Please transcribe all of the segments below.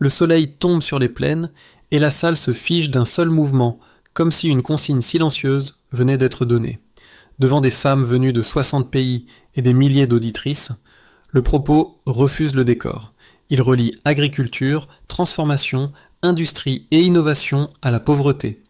Le soleil tombe sur les plaines et la salle se fige d'un seul mouvement, comme si une consigne silencieuse venait d'être donnée. Devant des femmes venues de 60 pays et des milliers d'auditrices, le propos refuse le décor. Il relie agriculture, transformation, industrie et innovation à la pauvreté,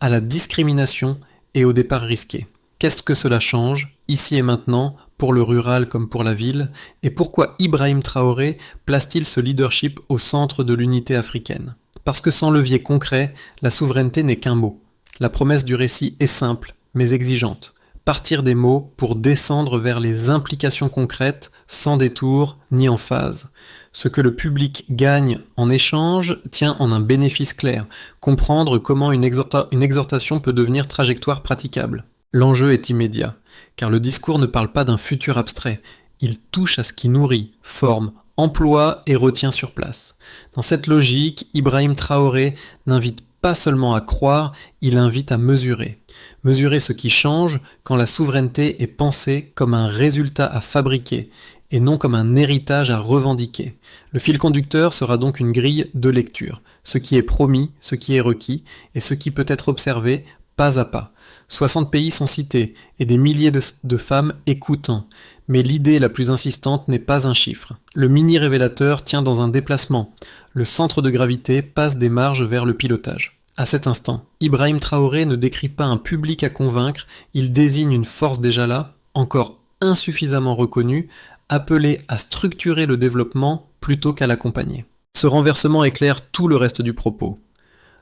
à la discrimination et au départ risqué. Qu'est-ce que cela change, ici et maintenant, pour le rural comme pour la ville, et pourquoi Ibrahim Traoré place-t-il ce leadership au centre de l'unité africaine ? Parce que sans levier concret, la souveraineté n'est qu'un mot. La promesse du récit est simple, mais exigeante. Partir des mots pour descendre vers les implications concrètes, sans détour ni emphase. Ce que le public gagne en échange tient en un bénéfice clair, comprendre comment une exhortation peut devenir trajectoire praticable. L'enjeu est immédiat, car le discours ne parle pas d'un futur abstrait, il touche à ce qui nourrit, forme, emploie et retient sur place. Dans cette logique, Ibrahim Traoré n'invite pas seulement à croire, il invite à mesurer. Mesurer ce qui change quand la souveraineté est pensée comme un résultat à fabriquer et non comme un héritage à revendiquer. Le fil conducteur sera donc une grille de lecture, ce qui est promis, ce qui est requis et ce qui peut être observé pas à pas. 60 pays sont cités et des milliers de femmes écoutant, mais l'idée la plus insistante n'est pas un chiffre. Le mini-révélateur tient dans un déplacement. Le centre de gravité passe des marges vers le pilotage. À cet instant, Ibrahim Traoré ne décrit pas un public à convaincre, il désigne une force déjà là, encore insuffisamment reconnue, appelée à structurer le développement plutôt qu'à l'accompagner. Ce renversement éclaire tout le reste du propos.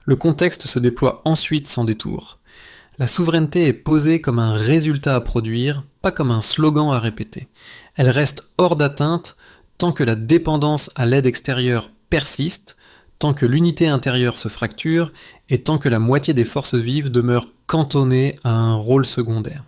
Le contexte se déploie ensuite sans détour. La souveraineté est posée comme un résultat à produire, pas comme un slogan à répéter. Elle reste hors d'atteinte tant que la dépendance à l'aide extérieure persiste, tant que l'unité intérieure se fracture et tant que la moitié des forces vives demeure cantonnée à un rôle secondaire.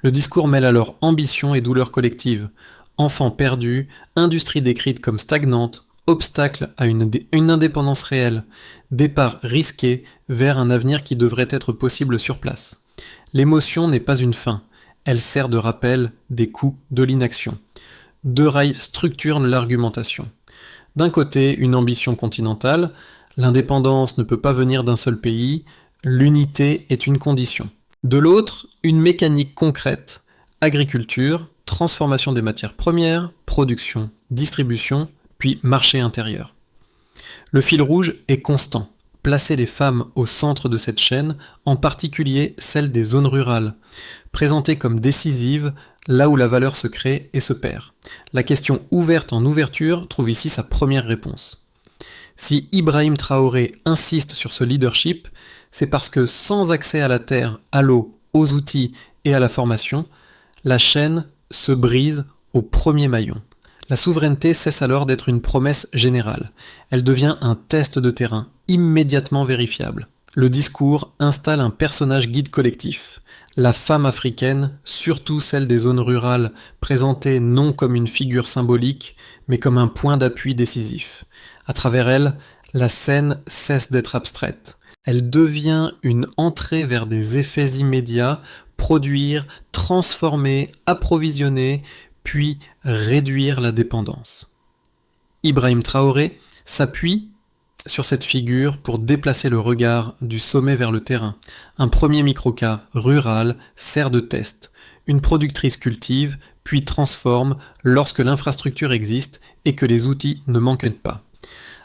Le discours mêle alors ambition et douleur collective, enfants perdus, industrie décrite comme stagnante, obstacle à une indépendance réelle, départ risqué vers un avenir qui devrait être possible sur place. L'émotion n'est pas une fin, elle sert de rappel des coûts de l'inaction. Deux rails structurent l'argumentation. D'un côté, une ambition continentale, l'indépendance ne peut pas venir d'un seul pays, l'unité est une condition. De l'autre, une mécanique concrète, agriculture, transformation des matières premières, production, distribution, puis marché intérieur. Le fil rouge est constant, placer les femmes au centre de cette chaîne, en particulier celle des zones rurales, présentées comme décisives, là où la valeur se crée et se perd. La question ouverte en ouverture trouve ici sa première réponse. Si Ibrahim Traoré insiste sur ce leadership, c'est parce que sans accès à la terre, à l'eau, aux outils et à la formation, la chaîne se brise au premier maillon. La souveraineté cesse alors d'être une promesse générale. Elle devient un test de terrain, immédiatement vérifiable. Le discours installe un personnage guide collectif. La femme africaine, surtout celle des zones rurales, présentée non comme une figure symbolique, mais comme un point d'appui décisif. À travers elle, la scène cesse d'être abstraite. Elle devient une entrée vers des effets immédiats, produire, transformer, approvisionner, puis réduire la dépendance. Ibrahim Traoré s'appuie sur cette figure pour déplacer le regard du sommet vers le terrain. Un premier microcas rural sert de test. Une productrice cultive, puis transforme lorsque l'infrastructure existe et que les outils ne manquent pas.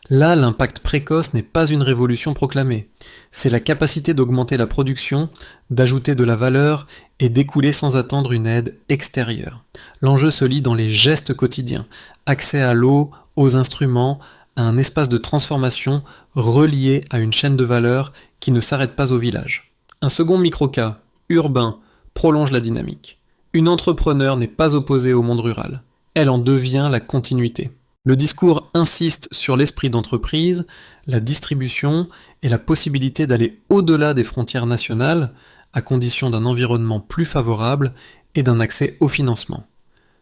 Là, l'impact précoce n'est pas une révolution proclamée. C'est la capacité d'augmenter la production, d'ajouter de la valeur et d'écouler sans attendre une aide extérieure. L'enjeu se lit dans les gestes quotidiens. Accès à l'eau, aux instruments, à un espace de transformation relié à une chaîne de valeur qui ne s'arrête pas au village. Un second microcas, urbain, prolonge la dynamique. Une entrepreneur n'est pas opposée au monde rural. Elle en devient la continuité. Le discours insiste sur l'esprit d'entreprise, la distribution et la possibilité d'aller au-delà des frontières nationales, à condition d'un environnement plus favorable et d'un accès au financement.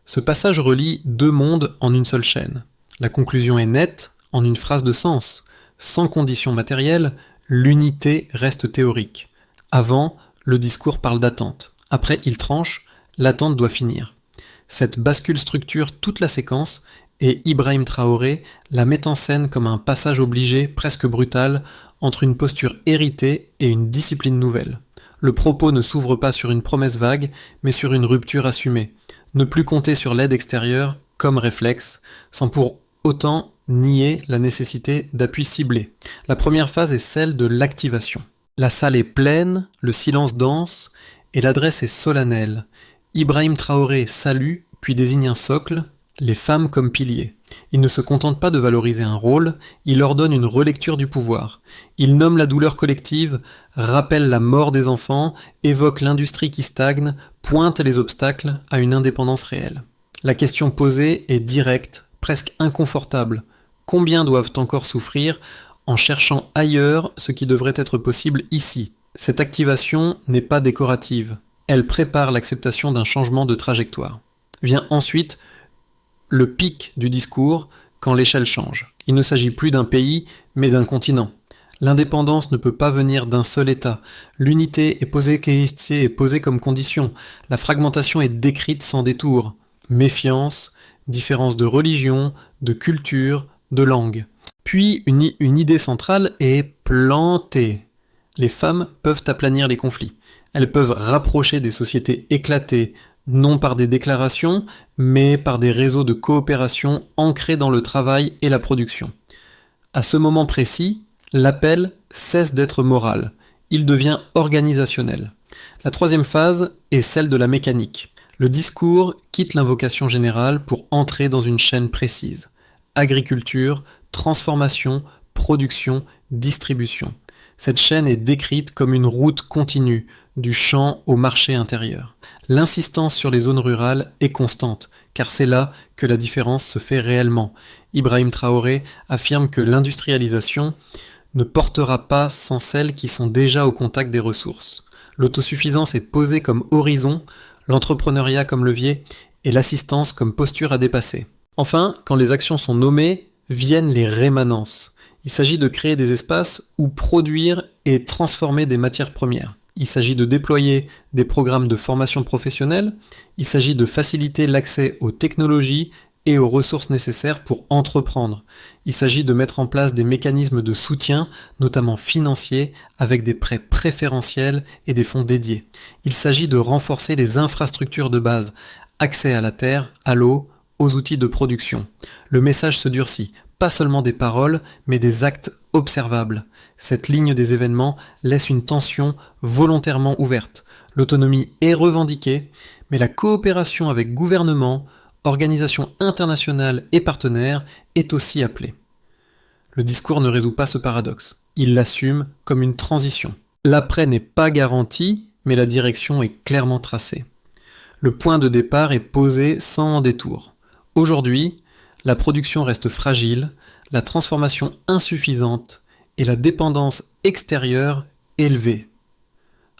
Ce passage relie deux mondes en une seule chaîne. La conclusion est nette en une phrase de sens. Sans conditions matérielles, l'unité reste théorique. Avant, le discours parle d'attente. Après, il tranche, l'attente doit finir. Cette bascule structure toute la séquence et Ibrahim Traoré la met en scène comme un passage obligé presque brutal entre une posture héritée et une discipline nouvelle. Le propos ne s'ouvre pas sur une promesse vague, mais sur une rupture assumée. Ne plus compter sur l'aide extérieure comme réflexe, sans pour autant nier la nécessité d'appui ciblé. La première phase est celle de l'activation. La salle est pleine, le silence dense, et l'adresse est solennelle. Ibrahim Traoré salue, puis désigne un socle, les femmes comme piliers. Il ne se contente pas de valoriser un rôle, il ordonne une relecture du pouvoir. Il nomme la douleur collective, rappelle la mort des enfants, évoque l'industrie qui stagne, pointe les obstacles à une indépendance réelle. La question posée est directe, presque inconfortable. Combien doivent encore souffrir en cherchant ailleurs ce qui devrait être possible ici? Cette activation n'est pas décorative. Elle prépare l'acceptation d'un changement de trajectoire. Vient ensuite le pic du discours quand l'échelle change. Il ne s'agit plus d'un pays, mais d'un continent. L'indépendance ne peut pas venir d'un seul État. L'unité est posée comme condition. La fragmentation est décrite sans détour. Méfiance, différence de religion, de culture, de langue. Puis une idée centrale est plantée. Les femmes peuvent aplanir les conflits. Elles peuvent rapprocher des sociétés éclatées, non par des déclarations, mais par des réseaux de coopération ancrés dans le travail et la production. À ce moment précis, l'appel cesse d'être moral, il devient organisationnel. La troisième phase est celle de la mécanique. Le discours quitte l'invocation générale pour entrer dans une chaîne précise. Agriculture, transformation, production, distribution. Cette chaîne est décrite comme une route continue, du champ au marché intérieur. L'insistance sur les zones rurales est constante, car c'est là que la différence se fait réellement. Ibrahim Traoré affirme que l'industrialisation ne portera pas sans celles qui sont déjà au contact des ressources. L'autosuffisance est posée comme horizon, l'entrepreneuriat comme levier et l'assistance comme posture à dépasser. Enfin, quand les actions sont nommées, viennent les rémanences. Il s'agit de créer des espaces où produire et transformer des matières premières. Il s'agit de déployer des programmes de formation professionnelle, il s'agit de faciliter l'accès aux technologies et aux ressources nécessaires pour entreprendre. Il s'agit de mettre en place des mécanismes de soutien, notamment financiers, avec des prêts préférentiels et des fonds dédiés. Il s'agit de renforcer les infrastructures de base, accès à la terre, à l'eau, aux outils de production. Le message se durcit, pas seulement des paroles, mais des actes observables. Cette ligne des événements laisse une tension volontairement ouverte. L'autonomie est revendiquée, mais la coopération avec gouvernements, organisations internationales et partenaires est aussi appelée. Le discours ne résout pas ce paradoxe. Il l'assume comme une transition. L'après n'est pas garanti, mais la direction est clairement tracée. Le point de départ est posé sans détour. Aujourd'hui, la production reste fragile, la transformation insuffisante et la dépendance extérieure élevée.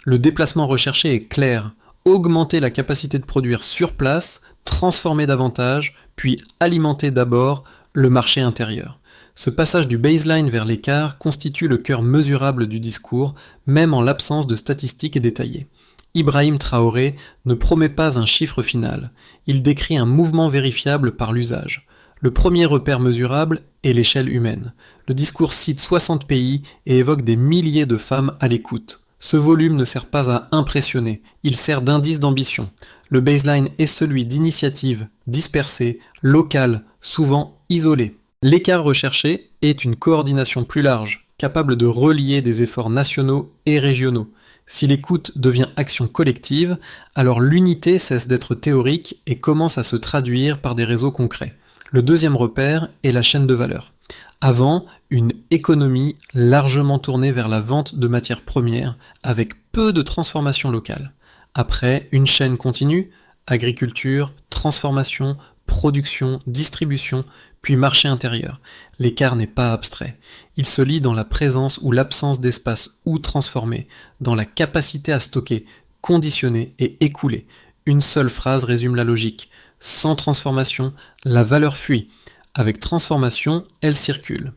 Le déplacement recherché est clair, augmenter la capacité de produire sur place, transformer davantage, puis alimenter d'abord le marché intérieur. Ce passage du baseline vers l'écart constitue le cœur mesurable du discours, même en l'absence de statistiques détaillées. Ibrahim Traoré ne promet pas un chiffre final, il décrit un mouvement vérifiable par l'usage. Le premier repère mesurable est l'échelle humaine. Le discours cite 60 pays et évoque des milliers de femmes à l'écoute. Ce volume ne sert pas à impressionner, il sert d'indice d'ambition. Le baseline est celui d'initiatives dispersées, locales, souvent isolées. L'écart recherché est une coordination plus large, capable de relier des efforts nationaux et régionaux. Si l'écoute devient action collective, alors l'unité cesse d'être théorique et commence à se traduire par des réseaux concrets. Le deuxième repère est la chaîne de valeur. Avant, une économie largement tournée vers la vente de matières premières, avec peu de transformation locale. Après, une chaîne continue, agriculture, transformation, production, distribution, puis marché intérieur. L'écart n'est pas abstrait. Il se lie dans la présence ou l'absence d'espace ou transformé, dans la capacité à stocker, conditionner et écouler. Une seule phrase résume la logique. Sans transformation, la valeur fuit. Avec transformation, elle circule.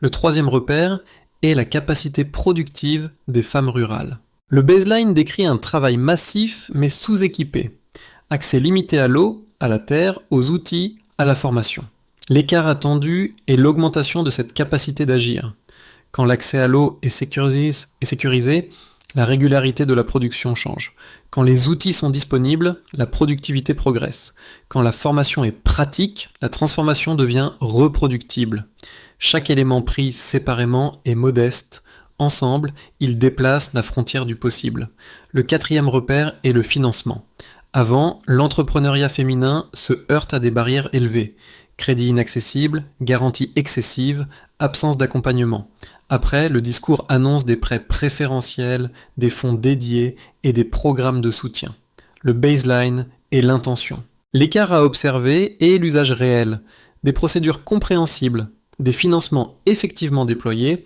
Le troisième repère est la capacité productive des femmes rurales. Le baseline décrit un travail massif mais sous-équipé. Accès limité à l'eau, à la terre, aux outils, à la formation. L'écart attendu est l'augmentation de cette capacité d'agir. Quand l'accès à l'eau est sécurisé, la régularité de la production change. Quand les outils sont disponibles, la productivité progresse. Quand la formation est pratique, la transformation devient reproductible. Chaque élément pris séparément est modeste. Ensemble, ils déplacent la frontière du possible. Le quatrième repère est le financement. Avant, l'entrepreneuriat féminin se heurte à des barrières élevées. Crédit inaccessible, garantie excessive, absence d'accompagnement. Après, le discours annonce des prêts préférentiels, des fonds dédiés et des programmes de soutien. Le baseline est l'intention. L'écart à observer est l'usage réel, des procédures compréhensibles, des financements effectivement déployés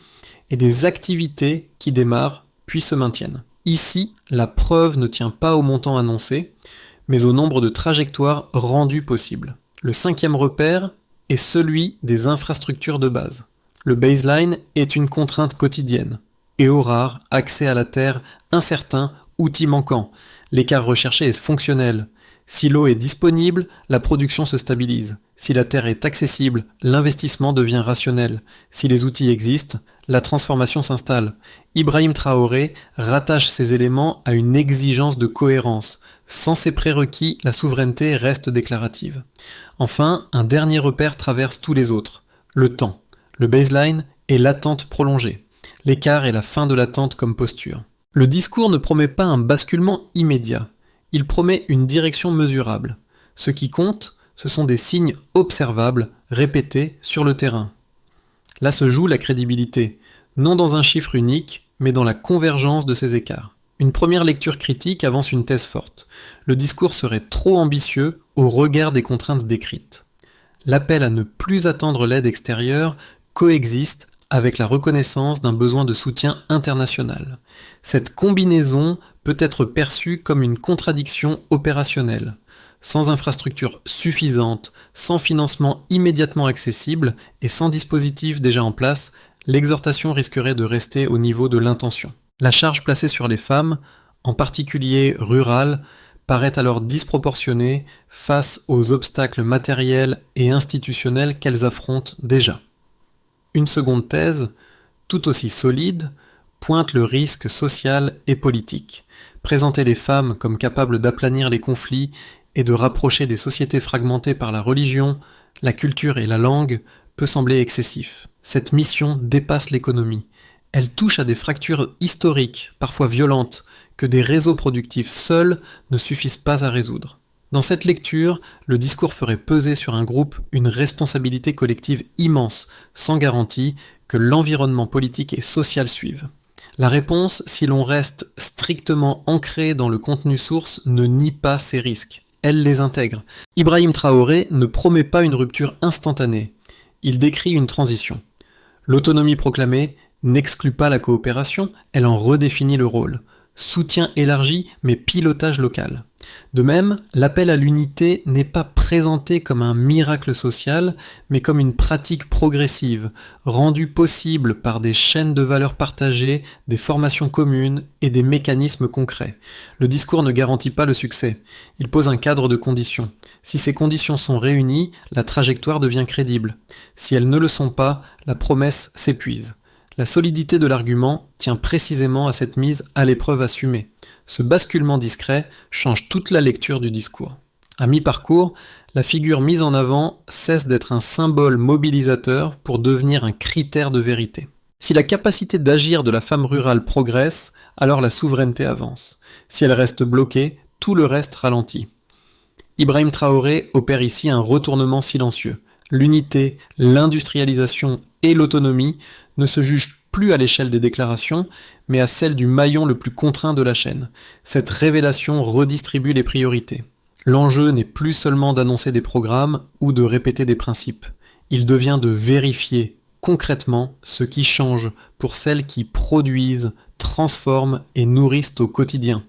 et des activités qui démarrent puis se maintiennent. Ici, la preuve ne tient pas au montant annoncé, mais au nombre de trajectoires rendues possibles. Le cinquième repère est celui des infrastructures de base. Le baseline est une contrainte quotidienne. Et au rare, accès à la terre incertain, outil manquant. L'écart recherché est fonctionnel. Si l'eau est disponible, la production se stabilise. Si la terre est accessible, l'investissement devient rationnel. Si les outils existent, la transformation s'installe. Ibrahim Traoré rattache ces éléments à une exigence de cohérence. Sans ces prérequis, la souveraineté reste déclarative. Enfin, un dernier repère traverse tous les autres. Le temps. Le baseline est l'attente prolongée. L'écart est la fin de l'attente comme posture. Le discours ne promet pas un basculement immédiat. Il promet une direction mesurable. Ce qui compte, ce sont des signes observables, répétés sur le terrain. Là se joue la crédibilité, non dans un chiffre unique, mais dans la convergence de ces écarts. Une première lecture critique avance une thèse forte. Le discours serait trop ambitieux au regard des contraintes décrites. L'appel à ne plus attendre l'aide extérieure coexiste avec la reconnaissance d'un besoin de soutien international. Cette combinaison peut être perçue comme une contradiction opérationnelle. Sans infrastructure suffisante, sans financement immédiatement accessible et sans dispositif déjà en place, l'exhortation risquerait de rester au niveau de l'intention. La charge placée sur les femmes, en particulier rurales, paraît alors disproportionnée face aux obstacles matériels et institutionnels qu'elles affrontent déjà. Une seconde thèse, tout aussi solide, pointe le risque social et politique. Présenter les femmes comme capables d'aplanir les conflits et de rapprocher des sociétés fragmentées par la religion, la culture et la langue peut sembler excessif. Cette mission dépasse l'économie. Elle touche à des fractures historiques, parfois violentes, que des réseaux productifs seuls ne suffisent pas à résoudre. Dans cette lecture, le discours ferait peser sur un groupe une responsabilité collective immense, sans garantie que l'environnement politique et social suive. La réponse, si l'on reste strictement ancré dans le contenu source, ne nie pas ces risques. Elle les intègre. Ibrahim Traoré ne promet pas une rupture instantanée. Il décrit une transition. L'autonomie proclamée n'exclut pas la coopération, elle en redéfinit le rôle. Soutien élargi, mais pilotage local. De même, l'appel à l'unité n'est pas présenté comme un miracle social, mais comme une pratique progressive, rendue possible par des chaînes de valeurs partagées, des formations communes et des mécanismes concrets. Le discours ne garantit pas le succès, il pose un cadre de conditions. Si ces conditions sont réunies, la trajectoire devient crédible. Si elles ne le sont pas, la promesse s'épuise. La solidité de l'argument tient précisément à cette mise à l'épreuve assumée. Ce basculement discret change toute la lecture du discours. À mi-parcours, la figure mise en avant cesse d'être un symbole mobilisateur pour devenir un critère de vérité. Si la capacité d'agir de la femme rurale progresse, alors la souveraineté avance. Si elle reste bloquée, tout le reste ralentit. Ibrahim Traoré opère ici un retournement silencieux. L'unité, l'industrialisation et l'autonomie ne se jugent plus à l'échelle des déclarations, mais à celle du maillon le plus contraint de la chaîne. Cette révélation redistribue les priorités. L'enjeu n'est plus seulement d'annoncer des programmes ou de répéter des principes. Il devient de vérifier concrètement ce qui change pour celles qui produisent, transforment et nourrissent au quotidien.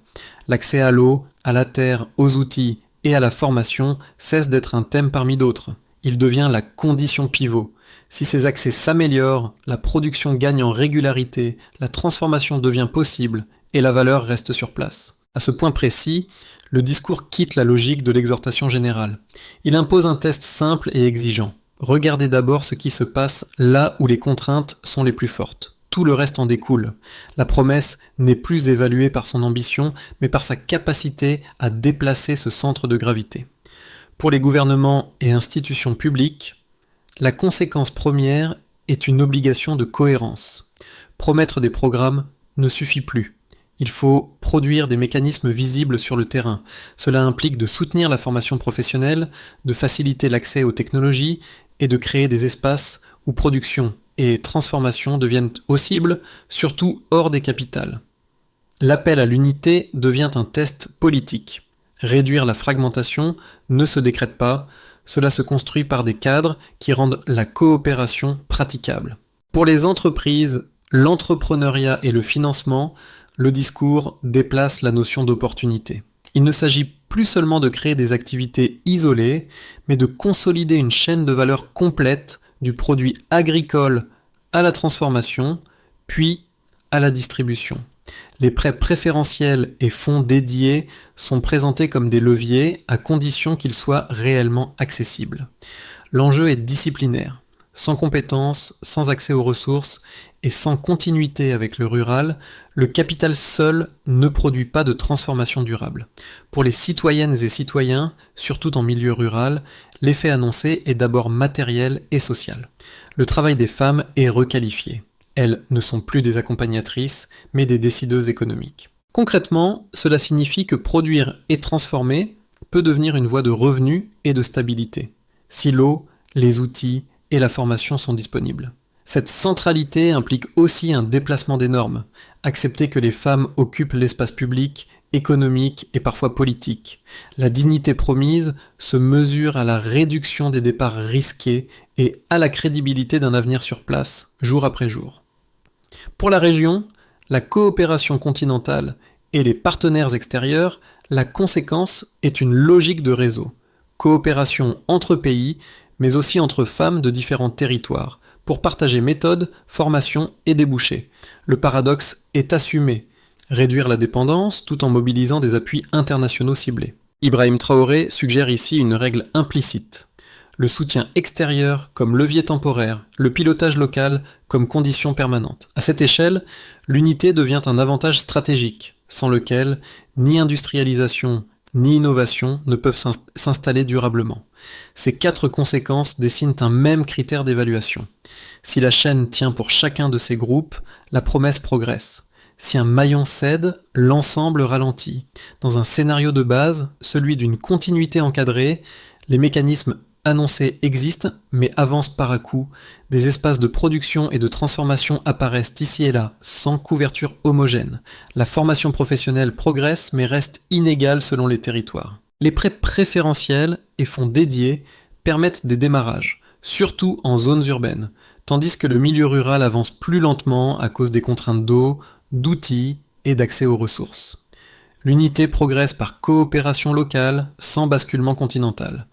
L'accès à l'eau, à la terre, aux outils et à la formation cesse d'être un thème parmi d'autres. Il devient la condition pivot. Si ces accès s'améliorent, la production gagne en régularité, la transformation devient possible et la valeur reste sur place. À ce point précis, le discours quitte la logique de l'exhortation générale. Il impose un test simple et exigeant. Regardez d'abord ce qui se passe là où les contraintes sont les plus fortes. Tout le reste en découle. La promesse n'est plus évaluée par son ambition, mais par sa capacité à déplacer ce centre de gravité. Pour les gouvernements et institutions publiques, la conséquence première est une obligation de cohérence. Promettre des programmes ne suffit plus. Il faut produire des mécanismes visibles sur le terrain. Cela implique de soutenir la formation professionnelle, de faciliter l'accès aux technologies et de créer des espaces où production et transformation deviennent possibles, surtout hors des capitales. L'appel à l'unité devient un test politique. Réduire la fragmentation ne se décrète pas, cela se construit par des cadres qui rendent la coopération praticable. Pour les entreprises, l'entrepreneuriat et le financement, le discours déplace la notion d'opportunité. Il ne s'agit plus seulement de créer des activités isolées, mais de consolider une chaîne de valeur complète du produit agricole à la transformation, puis à la distribution. Les prêts préférentiels et fonds dédiés sont présentés comme des leviers à condition qu'ils soient réellement accessibles. L'enjeu est disciplinaire. Sans compétences, sans accès aux ressources et sans continuité avec le rural, le capital seul ne produit pas de transformation durable. Pour les citoyennes et citoyens, surtout en milieu rural, l'effet annoncé est d'abord matériel et social. Le travail des femmes est requalifié. Elles ne sont plus des accompagnatrices, mais des décideuses économiques. Concrètement, cela signifie que produire et transformer peut devenir une voie de revenus et de stabilité. Si l'eau, les outils et la formation sont disponibles. Cette centralité implique aussi un déplacement des normes, accepter que les femmes occupent l'espace public, économique et parfois politique. La dignité promise se mesure à la réduction des départs risqués et à la crédibilité d'un avenir sur place, jour après jour. Pour la région, la coopération continentale et les partenaires extérieurs, la conséquence est une logique de réseau. Coopération entre pays, mais aussi entre femmes de différents territoires, pour partager méthodes, formations et débouchés. Le paradoxe est assumé. Réduire la dépendance tout en mobilisant des appuis internationaux ciblés. Ibrahim Traoré suggère ici une règle implicite. Le soutien extérieur comme levier temporaire, le pilotage local comme condition permanente. À cette échelle, l'unité devient un avantage stratégique, sans lequel ni industrialisation ni innovation ne peuvent s'installer durablement. Ces 4 conséquences dessinent un même critère d'évaluation. Si la chaîne tient pour chacun de ces groupes, la promesse progresse. Si un maillon cède, l'ensemble ralentit. Dans un scénario de base, celui d'une continuité encadrée, les mécanismes annoncés existent, mais avancent par à-coups. Des espaces de production et de transformation apparaissent ici et là, sans couverture homogène. La formation professionnelle progresse, mais reste inégale selon les territoires. Les prêts préférentiels et fonds dédiés permettent des démarrages, surtout en zones urbaines, tandis que le milieu rural avance plus lentement à cause des contraintes d'eau, d'outils et d'accès aux ressources. L'unité progresse par coopération locale, sans basculement continental.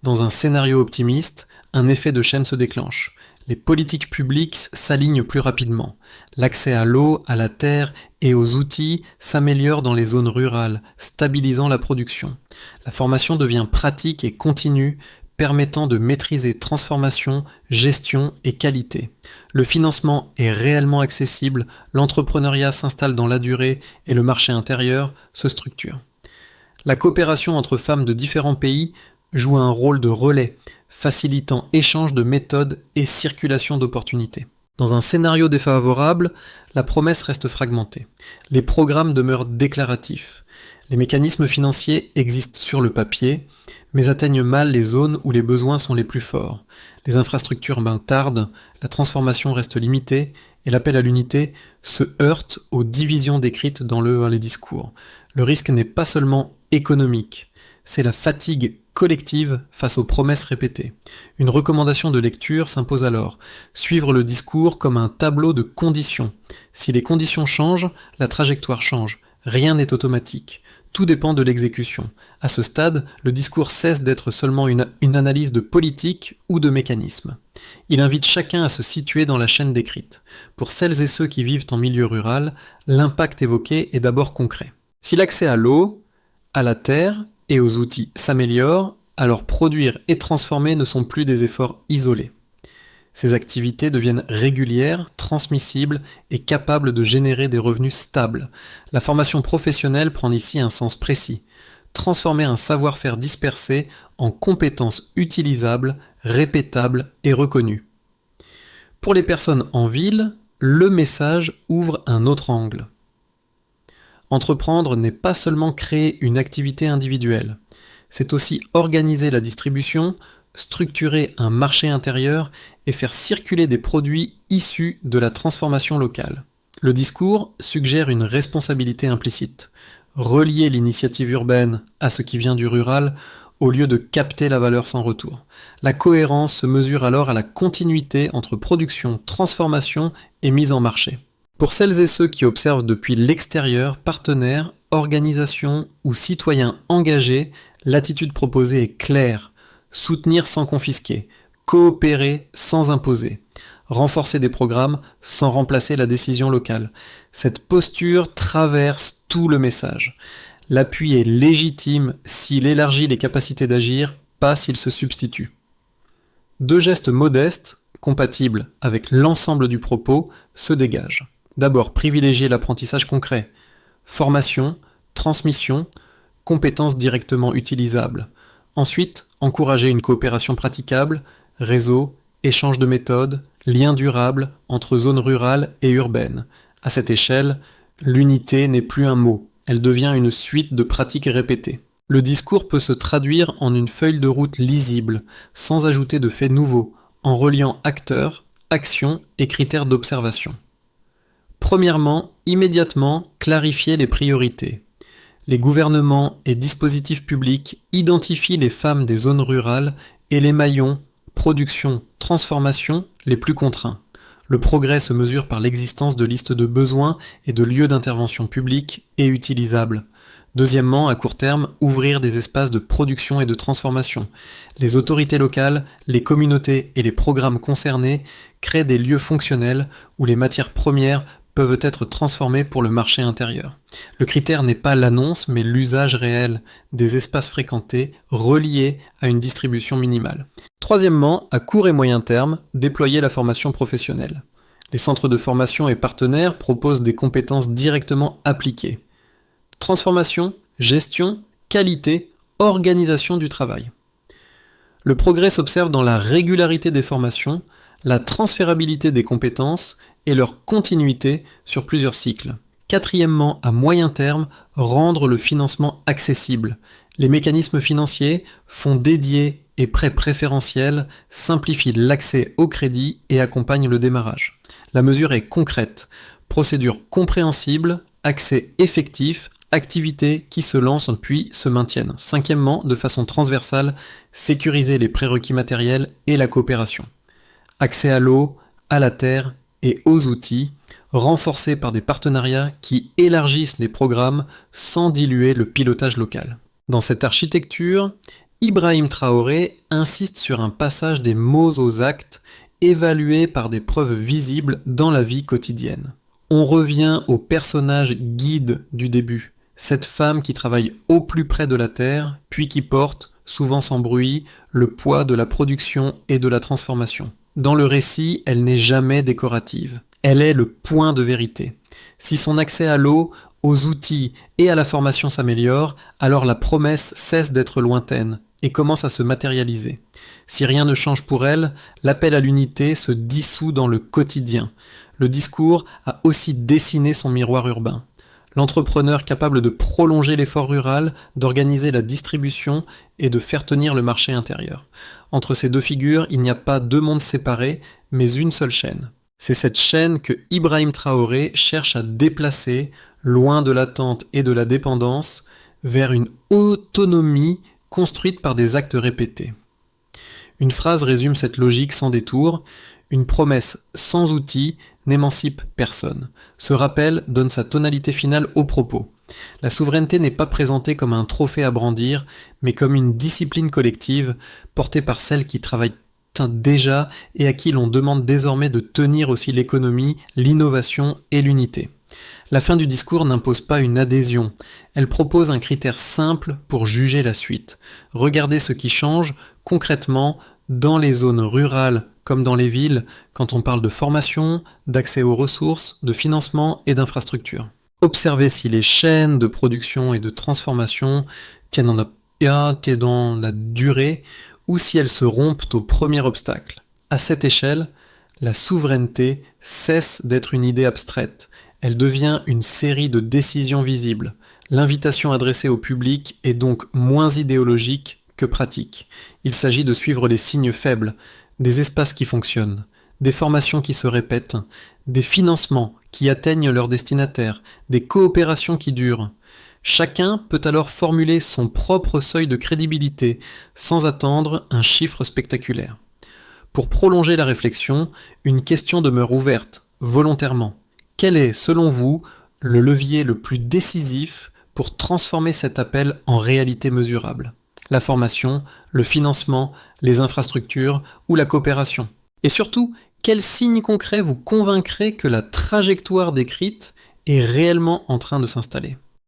Dans un scénario optimiste, un effet de chaîne se déclenche. Les politiques publiques s'alignent plus rapidement. L'accès à l'eau, à la terre et aux outils s'améliore dans les zones rurales, stabilisant la production. La formation devient pratique et continue, permettant de maîtriser transformation, gestion et qualité. Le financement est réellement accessible, l'entrepreneuriat s'installe dans la durée et le marché intérieur se structure. La coopération entre femmes de différents pays joue un rôle de relais, facilitant échange de méthodes et circulation d'opportunités. Dans un scénario défavorable, la promesse reste fragmentée. Les programmes demeurent déclaratifs. Les mécanismes financiers existent sur le papier, mais atteignent mal les zones où les besoins sont les plus forts. Les infrastructures tardent, la transformation reste limitée, et l'appel à l'unité se heurte aux divisions décrites dans les discours. Le risque n'est pas seulement économique, c'est la fatigue collective face aux promesses répétées. Une recommandation de lecture s'impose alors. Suivre le discours comme un tableau de conditions. Si les conditions changent, la trajectoire change. Rien n'est automatique. Tout dépend de l'exécution. À ce stade, le discours cesse d'être seulement une analyse de politique ou de mécanisme. Il invite chacun à se situer dans la chaîne décrite. Pour celles et ceux qui vivent en milieu rural, l'impact évoqué est d'abord concret. Si l'accès à l'eau, à la terre et aux outils s'améliore, alors produire et transformer ne sont plus des efforts isolés. Ces activités deviennent régulières, transmissibles et capables de générer des revenus stables. La formation professionnelle prend ici un sens précis. Transformer un savoir-faire dispersé en compétences utilisables, répétables et reconnues. Pour les personnes en ville, le message ouvre un autre angle. Entreprendre n'est pas seulement créer une activité individuelle, c'est aussi organiser la distribution, structurer un marché intérieur et faire circuler des produits issus de la transformation locale. Le discours suggère une responsabilité implicite. Relier l'initiative urbaine à ce qui vient du rural au lieu de capter la valeur sans retour. La cohérence se mesure alors à la continuité entre production, transformation et mise en marché. Pour celles et ceux qui observent depuis l'extérieur, partenaires, organisations ou citoyens engagés, l'attitude proposée est claire. Soutenir sans confisquer, coopérer sans imposer, renforcer des programmes sans remplacer la décision locale. Cette posture traverse tout le message. L'appui est légitime s'il élargit les capacités d'agir, pas s'il se substitue. Deux gestes modestes, compatibles avec l'ensemble du propos, se dégagent. D'abord, privilégier l'apprentissage concret. Formation, transmission, compétences directement utilisables. Ensuite, encourager une coopération praticable, réseau, échange de méthodes, liens durables entre zones rurales et urbaines. À cette échelle, l'unité n'est plus un mot, elle devient une suite de pratiques répétées. Le discours peut se traduire en une feuille de route lisible, sans ajouter de faits nouveaux, en reliant acteurs, actions et critères d'observation. Premièrement, immédiatement, clarifier les priorités. Les gouvernements et dispositifs publics identifient les femmes des zones rurales et les maillons, production, transformation, les plus contraints. Le progrès se mesure par l'existence de listes de besoins et de lieux d'intervention publics et utilisables. Deuxièmement, à court terme, ouvrir des espaces de production et de transformation. Les autorités locales, les communautés et les programmes concernés créent des lieux fonctionnels où les matières premières peuvent être transformées pour le marché intérieur. Le critère n'est pas l'annonce, mais l'usage réel des espaces fréquentés reliés à une distribution minimale. Troisièmement, à court et moyen terme, déployer la formation professionnelle. Les centres de formation et partenaires proposent des compétences directement appliquées. Transformation, gestion, qualité, organisation du travail. Le progrès s'observe dans la régularité des formations, la transférabilité des compétences et leur continuité sur plusieurs cycles. Quatrièmement, à moyen terme, rendre le financement accessible. Les mécanismes financiers, fonds dédiés et prêts préférentiels simplifient l'accès au crédit et accompagnent le démarrage. La mesure est concrète. Procédure compréhensible, accès effectif, activités qui se lancent puis se maintiennent. Cinquièmement, de façon transversale, sécuriser les prérequis matériels et la coopération. Accès à l'eau, à la terre et aux outils, renforcés par des partenariats qui élargissent les programmes sans diluer le pilotage local. Dans cette architecture, Ibrahim Traoré insiste sur un passage des mots aux actes évalués par des preuves visibles dans la vie quotidienne. On revient au personnage guide du début, cette femme qui travaille au plus près de la terre, puis qui porte, souvent sans bruit, le poids de la production et de la transformation. Dans le récit, elle n'est jamais décorative. Elle est le point de vérité. Si son accès à l'eau, aux outils et à la formation s'améliore, alors la promesse cesse d'être lointaine et commence à se matérialiser. Si rien ne change pour elle, l'appel à l'unité se dissout dans le quotidien. Le discours a aussi dessiné son miroir urbain. L'entrepreneur capable de prolonger l'effort rural, d'organiser la distribution et de faire tenir le marché intérieur. Entre ces deux figures, il n'y a pas deux mondes séparés, mais une seule chaîne. C'est cette chaîne que Ibrahim Traoré cherche à déplacer, loin de l'attente et de la dépendance, vers une autonomie construite par des actes répétés. Une phrase résume cette logique sans détour. Une promesse sans outil n'émancipe personne. Ce rappel donne sa tonalité finale au propos. La souveraineté n'est pas présentée comme un trophée à brandir, mais comme une discipline collective portée par celles qui travaillent déjà et à qui l'on demande désormais de tenir aussi l'économie, l'innovation et l'unité. La fin du discours n'impose pas une adhésion, elle propose un critère simple pour juger la suite. Regardez ce qui change concrètement dans les zones rurales comme dans les villes quand on parle de formation, d'accès aux ressources, de financement et d'infrastructures. Observez si les chaînes de production et de transformation tiennent dans la durée ou si elles se rompent au premier obstacle. À cette échelle, la souveraineté cesse d'être une idée abstraite. Elle devient une série de décisions visibles. L'invitation adressée au public est donc moins idéologique que pratique. Il s'agit de suivre les signes faibles, des espaces qui fonctionnent, des formations qui se répètent, des financements qui atteignent leurs destinataires, des coopérations qui durent. Chacun peut alors formuler son propre seuil de crédibilité sans attendre un chiffre spectaculaire. Pour prolonger la réflexion, une question demeure ouverte, volontairement. Quel est, selon vous, le levier le plus décisif pour transformer cet appel en réalité mesurable ? La formation, le financement, les infrastructures ou la coopération ? Et surtout, quels signes concrets vous convaincraient que la trajectoire décrite est réellement en train de s'installer ?